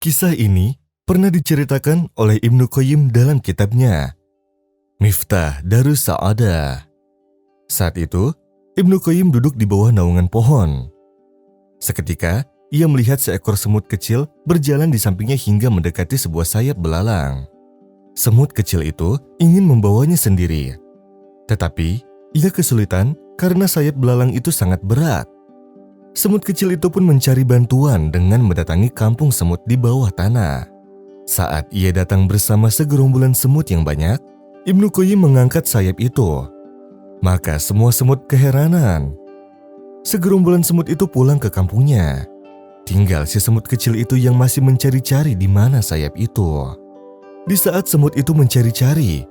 Kisah ini pernah diceritakan oleh Ibnu Qayyim dalam kitabnya Miftah Darus Sa'adah. Saat itu, Ibnu Qayyim duduk di bawah naungan pohon. Seketika, ia melihat seekor semut kecil berjalan di sampingnya hingga mendekati sebuah sayap belalang. Semut kecil itu ingin membawanya sendiri. Tetapi, ia kesulitan karena sayap belalang itu sangat berat. Semut kecil itu pun mencari bantuan dengan mendatangi kampung semut di bawah tanah. Saat ia datang bersama segerombolan semut yang banyak, Ibnu Qayyim mengangkat sayap itu. Maka semua semut keheranan. Segerombolan semut itu pulang ke kampungnya. Tinggal si semut kecil itu yang masih mencari-cari di mana sayap itu. Di saat semut itu mencari-cari,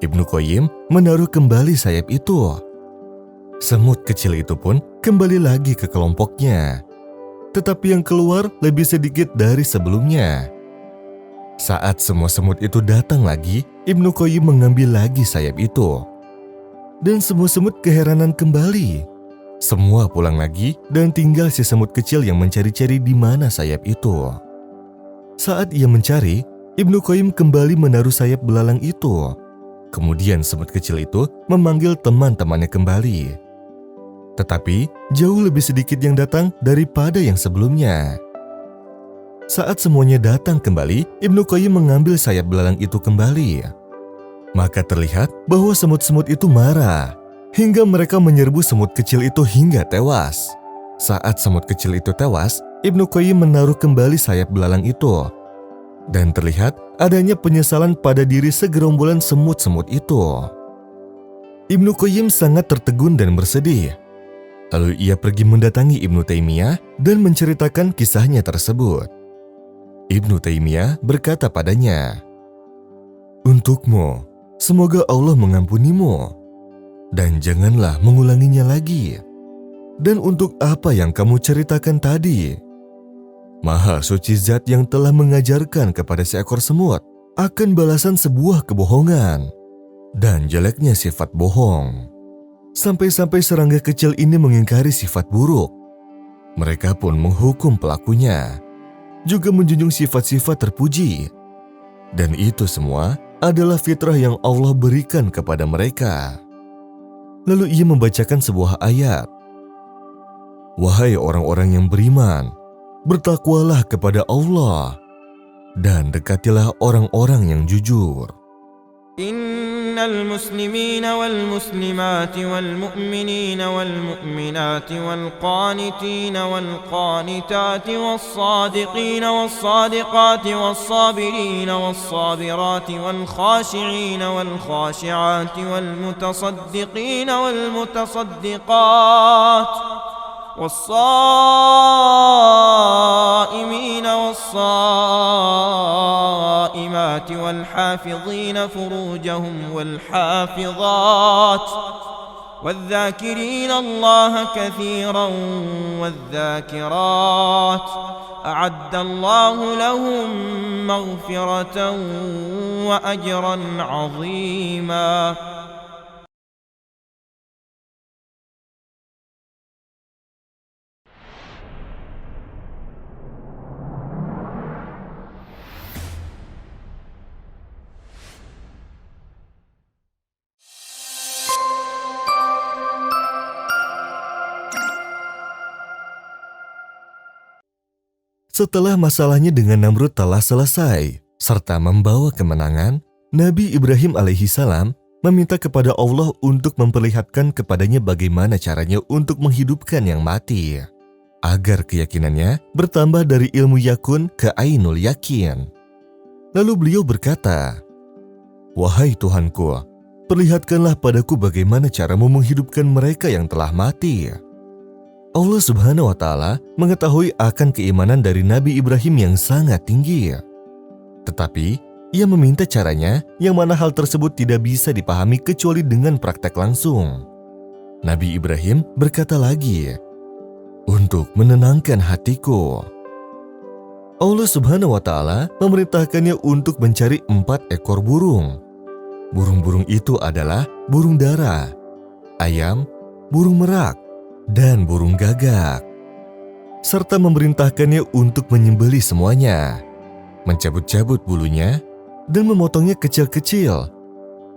Ibnu Qayyim menaruh kembali sayap itu. Semut kecil itu pun kembali lagi ke kelompoknya. Tetapi yang keluar lebih sedikit dari sebelumnya. Saat semua semut itu datang lagi, Ibnu Qayyim mengambil lagi sayap itu. Dan semua semut keheranan kembali. Semua pulang lagi dan tinggal si semut kecil yang mencari-cari di mana sayap itu. Saat ia mencari, Ibnu Qayyim kembali menaruh sayap belalang itu. Kemudian semut kecil itu memanggil teman-temannya kembali. Tetapi jauh lebih sedikit yang datang daripada yang sebelumnya. Saat semuanya datang kembali, Ibnu Qayyim mengambil sayap belalang itu kembali. Maka terlihat bahwa semut-semut itu marah, hingga mereka menyerbu semut kecil itu hingga tewas. Saat semut kecil itu tewas, Ibnu Qayyim menaruh kembali sayap belalang itu. Dan terlihat adanya penyesalan pada diri segerombolan semut-semut itu. Ibnu Qayyim sangat tertegun dan bersedih. Lalu ia pergi mendatangi Ibnu Taimiyah dan menceritakan kisahnya tersebut. Ibnu Taimiyah berkata padanya, "Untukmu, semoga Allah mengampunimu, dan janganlah mengulanginya lagi. Dan untuk apa yang kamu ceritakan tadi? Maha suci zat yang telah mengajarkan kepada seekor semut akan balasan sebuah kebohongan dan jeleknya sifat bohong. Sampai-sampai serangga kecil ini mengingkari sifat buruk. Mereka pun menghukum pelakunya, juga menjunjung sifat-sifat terpuji. Dan itu semua adalah fitrah yang Allah berikan kepada mereka." Lalu ia membacakan sebuah ayat. "Wahai orang-orang yang beriman, bertakwalah kepada Allah, dan dekatilah orang-orang yang jujur. Innal muslimina wal muslimati wal mu'minina wal mu'minati wal qanitina wal qanitati was sadiqina was sadiqati was sabirina was sabirati wal khashi'ina wal khashi'ati wal mutasaddiqina wal mutasaddiqat والصائمين والصائمات والحافظين فروجهم والحافظات والذاكرين الله كثيرا والذاكرات أعد الله لهم مغفرة وأجرا عظيما." Setelah masalahnya dengan Namrud telah selesai, serta membawa kemenangan, Nabi Ibrahim alaihissalam meminta kepada Allah untuk memperlihatkan kepadanya bagaimana caranya untuk menghidupkan yang mati, agar keyakinannya bertambah dari ilmu yakun ke ainul yakin. Lalu beliau berkata, "Wahai Tuhanku, perlihatkanlah padaku bagaimana caramu menghidupkan mereka yang telah mati." Allah Subhanahu wa Ta'ala mengetahui akan keimanan dari Nabi Ibrahim yang sangat tinggi. Tetapi, ia meminta caranya yang mana hal tersebut tidak bisa dipahami kecuali dengan praktek langsung. Nabi Ibrahim berkata lagi, "Untuk menenangkan hatiku." Allah Subhanahu wa Ta'ala memerintahkannya untuk mencari 4 ekor burung. Burung-burung itu adalah burung dara, ayam, burung merak, dan burung gagak, serta memerintahkannya untuk menyembelih semuanya. mencabut-cabut bulunya, dan memotongnya kecil-kecil,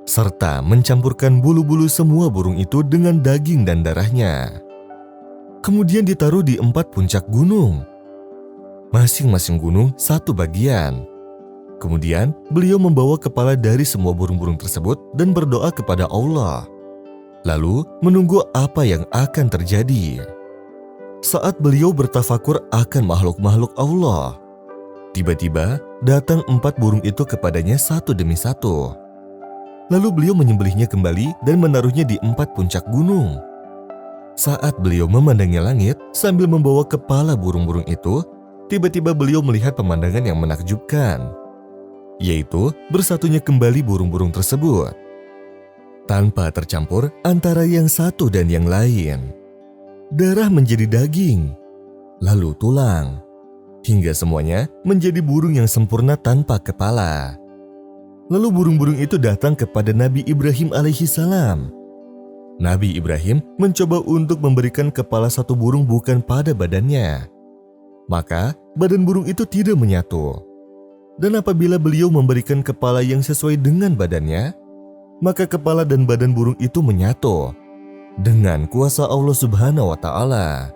serta mencampurkan bulu-bulu semua burung itu dengan daging dan darahnya. Kemudian ditaruh di 4 puncak gunung. Masing-masing gunung satu bagian. Kemudian beliau membawa kepala dari semua burung-burung tersebut dan berdoa kepada Allah. Lalu menunggu apa yang akan terjadi. Saat beliau bertafakur akan makhluk-makhluk Allah, tiba-tiba datang 4 burung itu kepadanya satu demi satu. Lalu beliau menyembelihnya kembali dan menaruhnya di 4 puncak gunung. Saat beliau memandangi langit sambil membawa kepala burung-burung itu, tiba-tiba beliau melihat pemandangan yang menakjubkan, yaitu bersatunya kembali burung-burung tersebut, tanpa tercampur antara yang satu dan yang lain. Darah menjadi daging, lalu tulang, hingga semuanya menjadi burung yang sempurna tanpa kepala. Lalu burung-burung itu datang kepada Nabi Ibrahim alaihissalam. Nabi Ibrahim mencoba untuk memberikan kepala satu burung bukan pada badannya. Maka badan burung itu tidak menyatu. Dan apabila beliau memberikan kepala yang sesuai dengan badannya, maka kepala dan badan burung itu menyatu dengan kuasa Allah Subhanahu wa Ta'ala.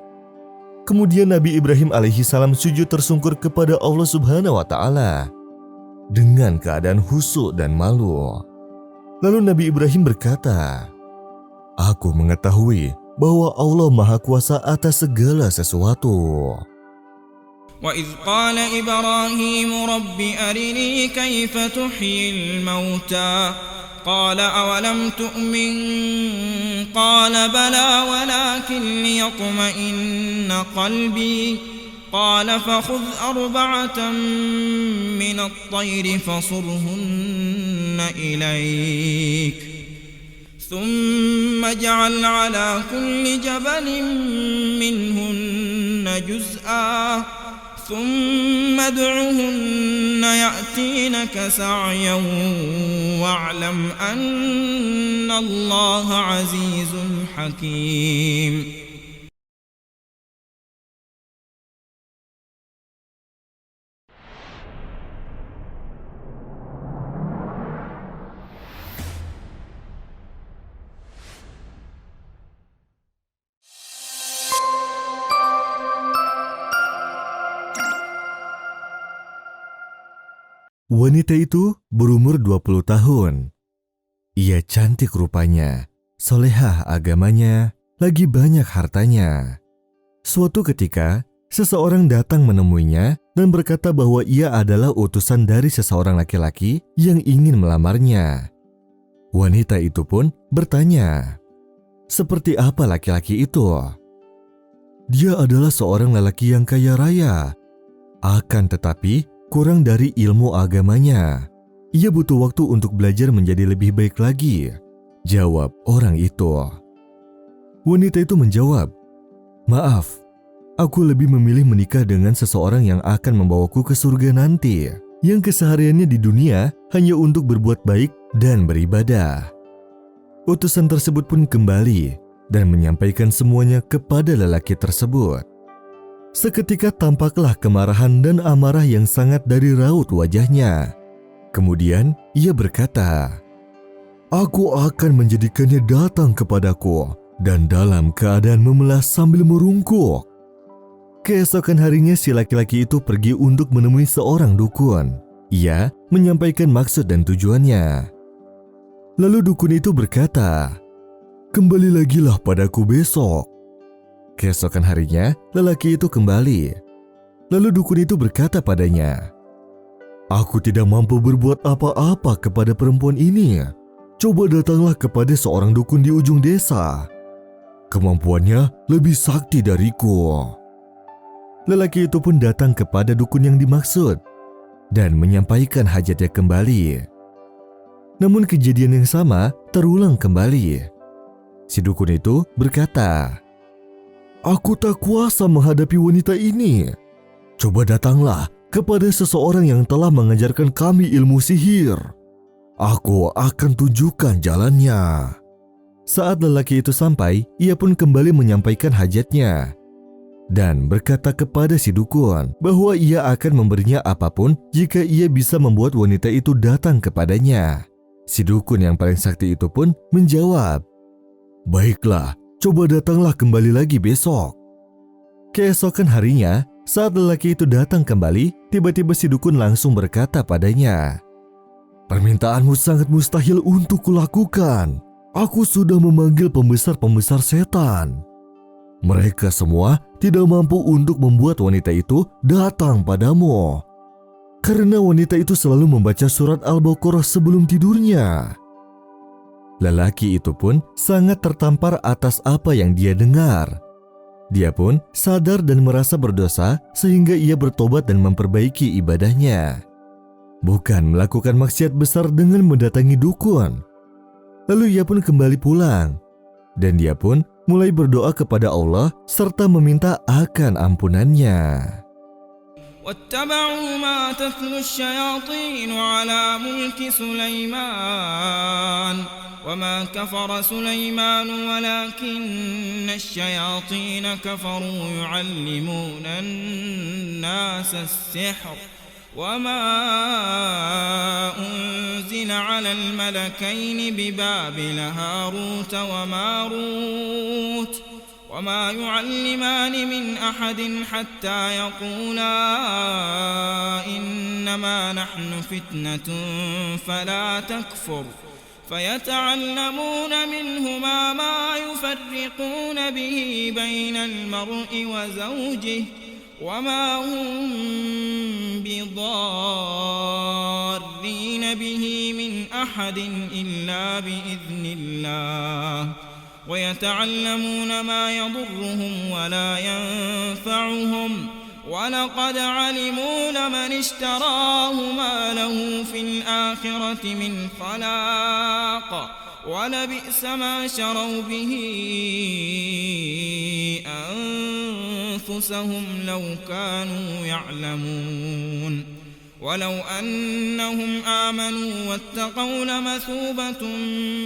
Kemudian Nabi Ibrahim alaihissalam sujud tersungkur kepada Allah Subhanahu wa Ta'ala dengan keadaan khusyuk dan malu. Lalu Nabi Ibrahim berkata, "Aku mengetahui bahwa Allah Maha Kuasa atas segala sesuatu." وَإِذْ قَالَ إِبْرَاهِيمُ رَبِّ أَرِنِي كَيْفَ تُحْيِي الْمَوْتَى قَالَ أَوَلَمْ تُؤْمِنْ قَالَ بَلَى وَلَكِنْ لِيَطْمَئِنَّ قَلْبِي قَالَ فَخُذْ 4 مِنَ الطَّيْرِ فَصُرْهُنَّ إِلَيْكَ ثُمَّ اجْعَلْ عَلَى كُلِّ جَبَلٍ مِّنْهُنَّ جُزْءًا ثم ادعهن يأتينك سعيا واعلم أن الله عزيز حكيم. Wanita itu berumur 20 tahun. Ia cantik rupanya, solehah agamanya, lagi banyak hartanya. Suatu ketika, seseorang datang menemuinya dan berkata bahwa ia adalah utusan dari seseorang laki-laki yang ingin melamarnya. Wanita itu pun bertanya, "Seperti apa laki-laki itu?" "Dia adalah seorang lelaki yang kaya raya. Akan tetapi, kurang dari ilmu agamanya. Ia butuh waktu untuk belajar menjadi lebih baik lagi," jawab orang itu. Wanita itu menjawab, "Maaf, aku lebih memilih menikah dengan seseorang yang akan membawaku ke surga nanti, yang kesehariannya di dunia hanya untuk berbuat baik dan beribadah." Utusan tersebut pun kembali dan menyampaikan semuanya kepada lelaki tersebut. Seketika tampaklah kemarahan dan amarah yang sangat dari raut wajahnya. Kemudian ia berkata, "Aku akan menjadikannya datang kepadaku dan dalam keadaan memelas sambil merungkuk." Keesokan harinya si laki-laki itu pergi untuk menemui seorang dukun. Ia menyampaikan maksud dan tujuannya. Lalu dukun itu berkata, "Kembali lagilah padaku besok." Keesokan harinya, lelaki itu kembali. Lalu dukun itu berkata padanya, "Aku tidak mampu berbuat apa-apa kepada perempuan ini. Coba datanglah kepada seorang dukun di ujung desa. Kemampuannya lebih sakti dariku." Lelaki itu pun datang kepada dukun yang dimaksud dan menyampaikan hajatnya kembali. Namun kejadian yang sama terulang kembali. Si dukun itu berkata, "Aku tak kuasa menghadapi wanita ini. Coba datanglah kepada seseorang yang telah mengajarkan kami ilmu sihir. Aku akan tunjukkan jalannya." Saat lelaki itu sampai, ia pun kembali menyampaikan hajatnya. dan berkata kepada si dukun bahwa ia akan memberinya apapun jika ia bisa membuat wanita itu datang kepadanya. Si dukun yang paling sakti itu pun menjawab, "Baiklah, coba datanglah kembali lagi besok." Keesokan harinya, saat lelaki itu datang kembali, tiba-tiba si dukun langsung berkata padanya, "Permintaanmu sangat mustahil untuk kulakukan. Aku sudah memanggil pembesar-pembesar setan. Mereka semua tidak mampu untuk membuat wanita itu datang padamu. Karena wanita itu selalu membaca surat Al-Baqarah sebelum tidurnya." Lelaki itu pun sangat tertampar atas apa yang dia dengar. Dia pun sadar dan merasa berdosa sehingga ia bertobat dan memperbaiki ibadahnya. Bukan melakukan maksiat besar dengan mendatangi dukun. Lalu ia pun kembali pulang. Dan dia pun mulai berdoa kepada Allah serta meminta akan ampunannya. واتبعوا ما تتلو الشياطين على ملك سليمان وما كفر سليمان ولكن الشياطين كفروا يعلمون الناس السحر وما أنزل على الملكين ببابل هاروت وماروت وما يعلمان من أحد حتى يقولا إنما نحن فتنة فلا تكفر فيتعلمون منهما ما يفرقون به بين المرء وزوجه وما هم بضارين به من أحد إلا بإذن الله ويتعلمون ما يضرهم ولا ينفعهم ولقد علموا لمن اشتراه ما له في الآخرة من خلاق ولبئس ما شروا به أنفسهم لو كانوا يعلمون ولو أنهم آمنوا واتقوا لمثوبة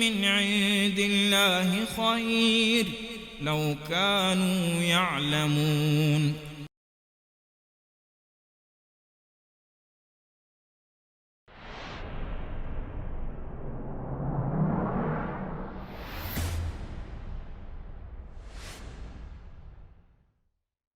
من عند الله خير لو كانوا يعلمون